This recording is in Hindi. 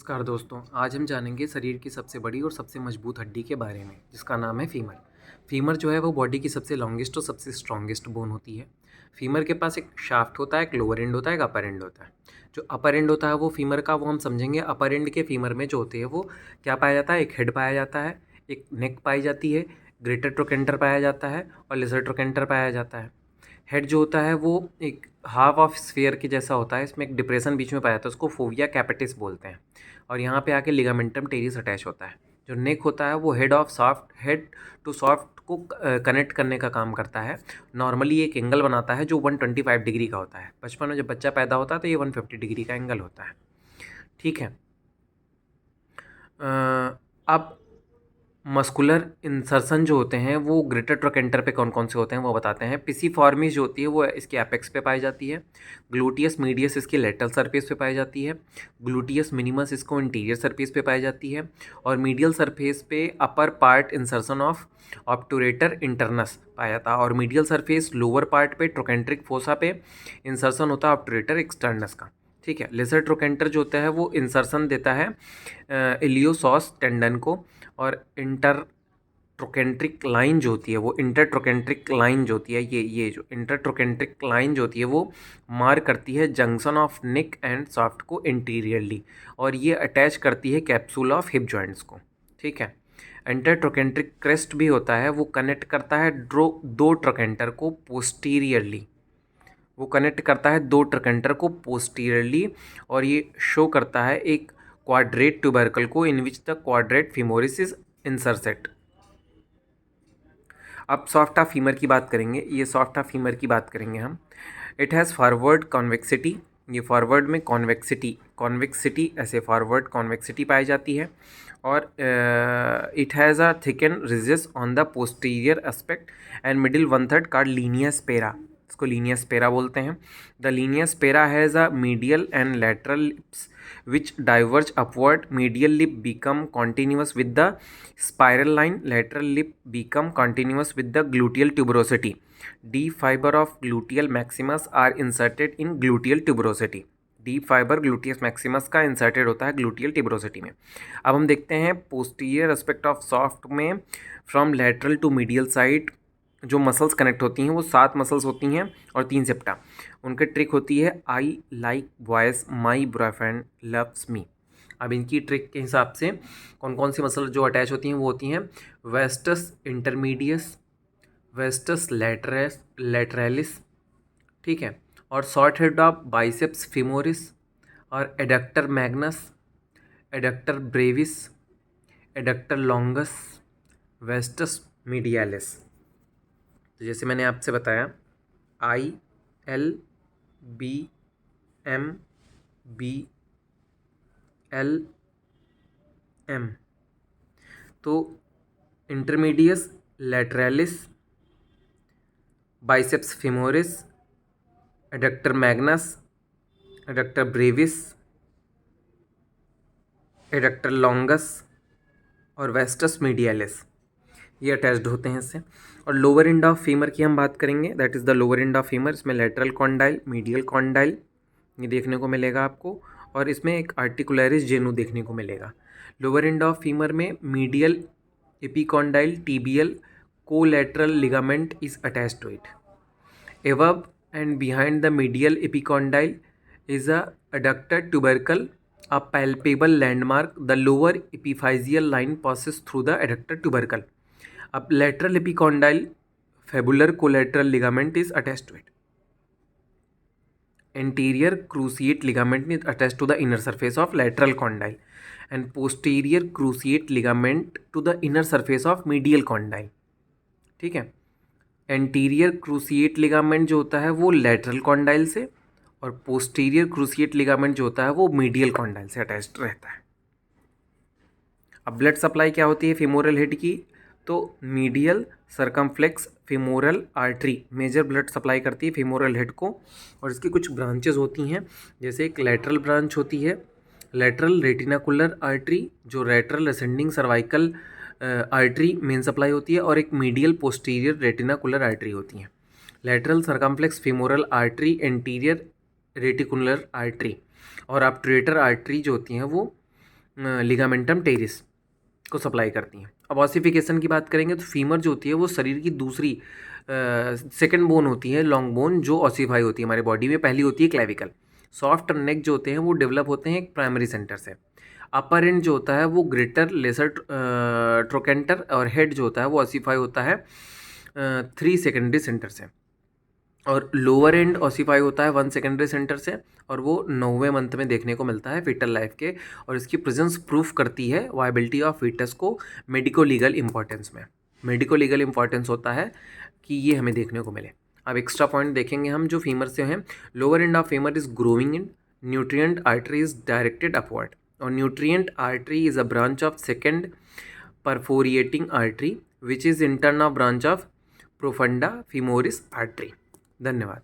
नमस्कार दोस्तों, आज हम जानेंगे शरीर की सबसे बड़ी और सबसे मजबूत हड्डी के बारे में, जिसका नाम है फीमर। फीमर जो है वो बॉडी की सबसे लॉन्गेस्ट और सबसे स्ट्रॉन्गेस्ट बोन होती है। फीमर के पास एक शाफ्ट होता है, एक लोअर एंड होता है, एक अपर एंड होता है। जो अपर एंड होता है वो फीमर का, वो हम समझेंगे। अपर एंड के फीमर में जो होते हैं वो क्या पाया जाता है, एक हेड पाया जाता है, एक नेक पाई जाती है, ग्रेटर ट्रोकेंटर पाया जाता है और लेसर ट्रोकेंटर पाया जाता है। हेड जो होता है वो एक हाफ ऑफ स्फीयर के जैसा होता है, इसमें एक डिप्रेशन बीच में पाया जाता है, उसको फोविया कैपिटिस बोलते हैं। और यहाँ पे आके लिगामेंटम टेरिस अटैच होता है। जो नेक होता है वो हेड टू सॉफ्ट को कनेक्ट करने का काम करता है। नॉर्मली एक एंगल बनाता है जो 125 डिग्री का होता है। बचपन में जब बच्चा पैदा होता है तो ये 150 डिग्री का एंगल होता है। ठीक है। अब मस्कुलर इंसर्शन जो होते हैं वो ग्रेटर ट्रोकेंटर पे कौन कौन से होते हैं वो बताते हैं। पिसिफॉर्मिस जो होती है वो इसके एपेक्स पे पाई जाती है। ग्लूटियस मीडियस इसके लेटरल सरफेस पे पाई जाती है। ग्लूटियस मिनिमस इसको इंटीरियर सरफेस पे पाई जाती है। और मीडियल सरफेस पे upper part insertion of obturator internus पाया जाता है। और मीडियल सरफेस लोअर पार्ट पे ट्रोकेंट्रिक फोसा पे इंसर्शन होता है ऑब्टूरेटर एक्सटर्नस का। ठीक है। लेसर ट्रोकेंटर जो होता है वो इंसर्शन देता है इलियोसॉस टेंडन को। और इंटर ट्रोकेंट्रिक लाइन जो होती है वो इंटरट्रोकेंट्रिक लाइन जो होती है ये जो इंटरट्रोकेंट्रिक लाइन जो होती है वो मार करती है junction of neck and soft को इंटीरियरली। और ये अटैच करती है कैप्सूल ऑफ हिप जॉइंट्स को। ठीक है। इंटरट्रोकेंट्रिक क्रेस्ट भी होता है, वो कनेक्ट करता है दो ट्रोकेंटर को पोस्टीरियरली। वो कनेक्ट करता है दो ट्रोकेंटर को पोस्टीरियरली। और ये शो करता है एक क्वाड्रेट ट्यूबरकल को, in which the quadrate femoris is inserted. अब सॉफ्ट ऑफ फीमर की बात करेंगे। ये सॉफ्ट ऑफ फीमर की बात करेंगे हम। It has forward convexity. ये फॉरवर्ड में कॉन्वेक्सिटी ऐसे फॉरवर्ड कॉन्वेक्सिटी पाई जाती है। और it has a thicken ridges on the posterior aspect and middle 1/3 called linea aspera. इसको लीनियर स्पेरा बोलते हैं। The linea aspera has a medial and lateral lips which diverge upward. Medial lip become continuous with the spiral line. Lateral lip become continuous with the gluteal tuberosity. Deep fiber of gluteal maximus are inserted in gluteal tuberosity. Deep fibre gluteus maximus का इंसर्टेड होता है ग्लूटियल टिब्रोसिटी में। अब हम देखते हैं पोस्टीरियर एस्पेक्ट ऑफ सॉफ्ट में from lateral to medial side जो मसल्स कनेक्ट होती हैं वो 7 मसल्स होती हैं और 3 सेप्टा। उनकी ट्रिक होती है I like boys my boyfriend loves me. अब इनकी ट्रिक के हिसाब से कौन कौन सी मसल जो अटैच होती हैं वो होती हैं वेस्टस इंटरमीडियस, वेस्टस लेटरलिस। ठीक है। और short head of biceps femoris और adductor magnus, adductor brevis, adductor longus, vastus medialis. तो जैसे मैंने आपसे बताया I L B M B L M. तो intermedius lateralis, biceps femoris, adductor magnus, adductor brevis, adductor longus और वेस्टस मीडियालिस, ये अटैच्ड होते हैं इससे। और लोअर एंड ऑफ फीमर की हम बात करेंगे। That is the lower end of femur. इसमें लेटरल कॉन्डाइल, मीडियल कॉन्डाइल ये देखने को मिलेगा आपको। और इसमें एक आर्टिकुलरिस जेनू देखने को मिलेगा। लोअर एंड ऑफ फीमर में medial epicondyle tibial collateral ligament is attached to it. Above and behind the medial epicondyle is a adductor tubercle, a palpable landmark. The lower epiphyseal line passes through the adductor tubercle. अब lateral epicondyle fabular collateral ligament is attached to it. Anterior cruciate ligament is attached to the inner surface of lateral condyle and posterior cruciate ligament to the inner surface of medial condyle. ठीक है। एंटीरियर क्रूसिएट लिगामेंट जो होता है वो लेटरल कॉन्डाइल से और पोस्टीरियर क्रूसिएट लिगामेंट जो होता है वो मीडियल कॉन्डाइल से अटैच्ड रहता है। अब ब्लड सप्लाई क्या होती है फीमोरल हेड की, तो medial circumflex femoral artery major blood supply करती है फीमोरल हेड को। और इसकी कुछ ब्रांचेज होती हैं, जैसे एक लेटरल ब्रांच होती है, लेटरल रेटिनाकुलर आर्टरी जो lateral ascending cervical artery main supply होती है। और एक मीडियल पोस्टीरियर रेटिनाकुलर आर्टरी होती है। Lateral circumflex femoral artery, anterior reticular artery और ऑब्टूरेटर आर्टरी जो होती हैं वो लिगामेंटम टेरिस को सप्लाई करती हैं। अब ऑसिफिकेशन की बात करेंगे तो फीमर जो होती है वो शरीर की दूसरी सेकंड बोन होती है, लॉन्ग बोन, जो ऑसिफाई होती है हमारे बॉडी में। पहली होती है क्लेविकल। सॉफ्ट नेक जो होते हैं वो डेवलप होते हैं एक प्राइमरी सेंटर से। अपर एंड जो होता है वो ग्रेटर लेसर ट्रोकेंटर, और हेड जो होता है वो ऑसिफाई होता है 3 सेकेंडरी सेंटर से। और लोअर एंड ऑसिफाई होता है 1 सेकेंडरी सेंटर से, और वो 9वें मंथ में देखने को मिलता है फीटल लाइफ के। और इसकी प्रेजेंस प्रूफ करती है वायबिलिटी ऑफ फीटस को मेडिको लीगल इंपॉर्टेंस में। मेडिको लीगल इंपॉर्टेंस होता है कि ये हमें देखने को मिले। अब एक्स्ट्रा पॉइंट देखेंगे हम जो फीमर से हैं। Lower end of femur is growing in, nutrient artery is directed upward, और nutrient artery is a branch of second perforating artery which is in turn of branch of profunda femoris artery. धन्यवाद।